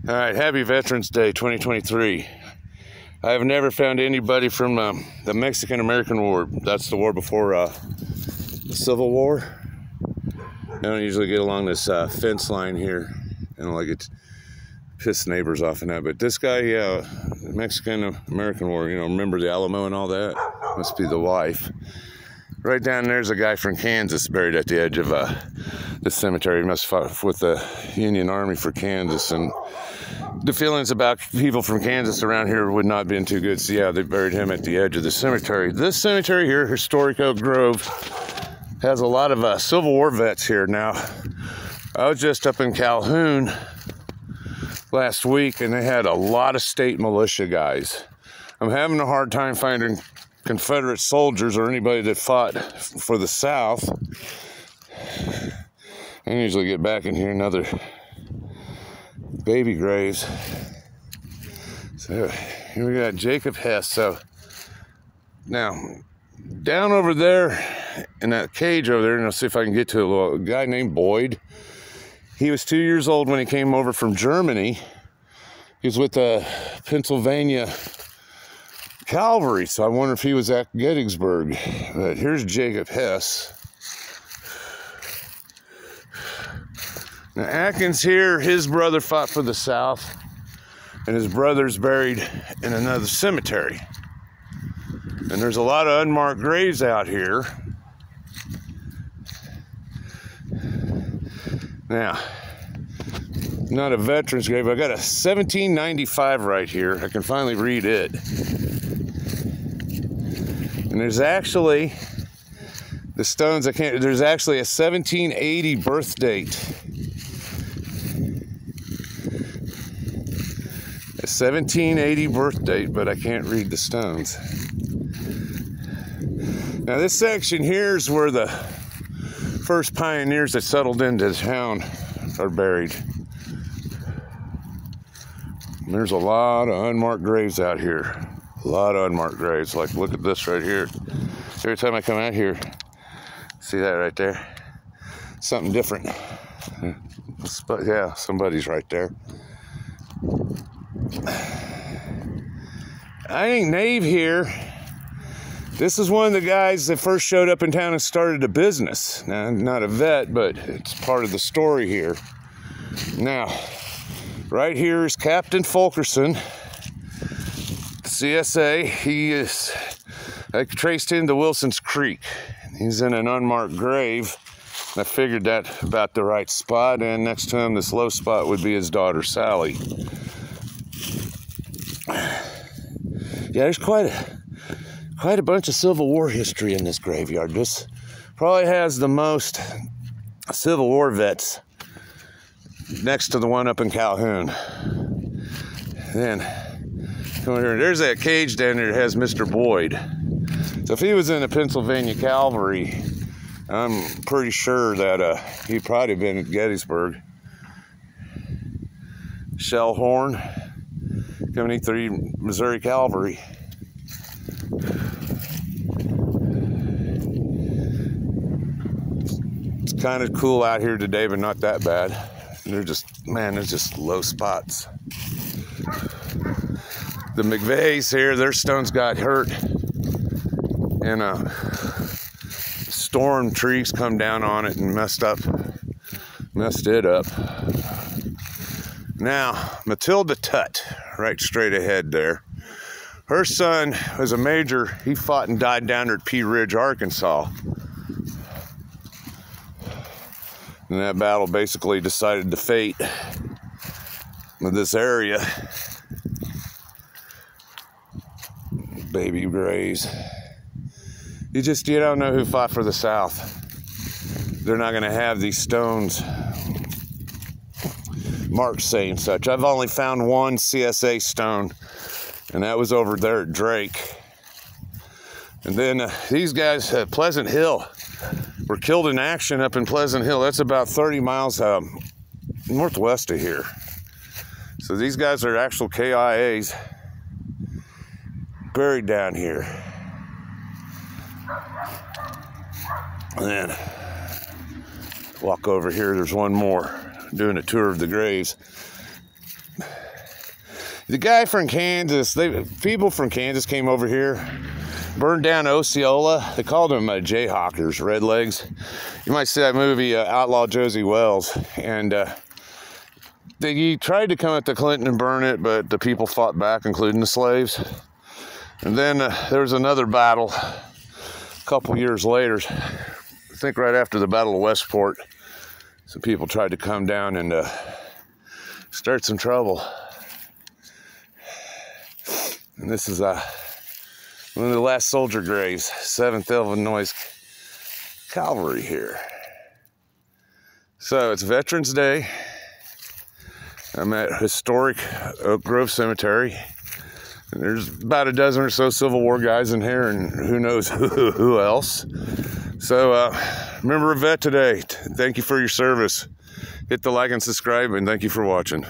All right, happy Veterans Day 2023. I have never found anybody from the Mexican-American War. That's the war before the Civil War. I don't usually get along this fence line here. I don't like it. Piss neighbors off and that. But this guy, yeah, Mexican-American War, you know, remember the Alamo and all that? Must be the wife. Right down there's a guy from Kansas buried at the edge of the cemetery. He must have fought with the Union Army for Kansas. And the feelings about people from Kansas around here would not have been too good. So, yeah, they buried him at the edge of the cemetery. This cemetery here, Historic Oak Grove, has a lot of Civil War vets here. Now, I was just up in Calhoun last week, and they had a lot of state militia guys. I'm having a hard time finding Confederate soldiers or anybody that fought for the South. I usually get back in here another baby graves. So here we got Jacob Hess. So now down over there in that cage over there, and I'll see if I can get to a guy named Boyd. He was 2 years old when he came over from Germany. He was with the Pennsylvania Cavalry, so I wonder if he was at Gettysburg. But here's Jacob Hess. Now Atkins here, his brother fought for the South, and his brother's buried in another cemetery. And there's a lot of unmarked graves out here. Now, not a veteran's grave. I got a 1795 right here. I can finally read it. And there's actually, the stones, there's actually a 1780 birth date. A 1780 birth date, but I can't read the stones. Now this section here is where the first pioneers that settled into town are buried. And there's a lot of unmarked graves out here. A lot of unmarked graves. Like, look at this right here. Every time I come out here, see that right there? Something different. Yeah, somebody's right there. I ain't Nave here. This is one of the guys that first showed up in town and started a business. Now, not a vet, but it's part of the story here. Now, right here is Captain Fulkerson, CSA. I traced him to Wilson's Creek. He's in an unmarked grave. I figured that about the right spot, and next to him, this low spot would be his daughter, Sally. Yeah, there's quite a bunch of Civil War history in this graveyard. This probably has the most Civil War vets next to the one up in Calhoun. Then come over here. There's that cage down there that has Mr. Boyd. So if he was in the Pennsylvania Cavalry, I'm pretty sure that he'd probably been at Gettysburg. Shellhorn, Company 3 Missouri Cavalry. It's kind of cool out here today, but not that bad. They're just, man, there's just low spots. The McVeighs here, their stones got hurt and storm trees come down on it and messed it up. Now, Matilda Tutt, right straight ahead there. Her son was a major. He fought and died down there at Pea Ridge, Arkansas. And that battle basically decided the fate of this area. Baby graves. You don't know who fought for the South. They're not going to have these stones marked saying such. I've only found one CSA stone, and that was over there at Drake. And then these guys at Pleasant Hill were killed in action up in Pleasant Hill. That's about 30 miles northwest of here. So these guys are actual KIAs buried down here. And then walk over here, there's one more, doing a tour of the graves. The guy from Kansas, people from Kansas came over here, burned down Osceola. They called them Jayhawkers, redlegs. You might see that movie, Outlaw Josie Wells. And he tried to come at the Clinton and burn it, but the people fought back, including the slaves. And then there was another battle a couple years later, I think right after the Battle of Westport. Some people tried to come down and start some trouble. And this is one of the last soldier graves, 7th Illinois Cavalry here. So it's Veterans Day. I'm at historic Oak Grove Cemetery. And there's about a dozen or so Civil War guys in here, and who knows who else. So remember a vet today. Thank you for your service. Hit the like and subscribe, and thank you for watching.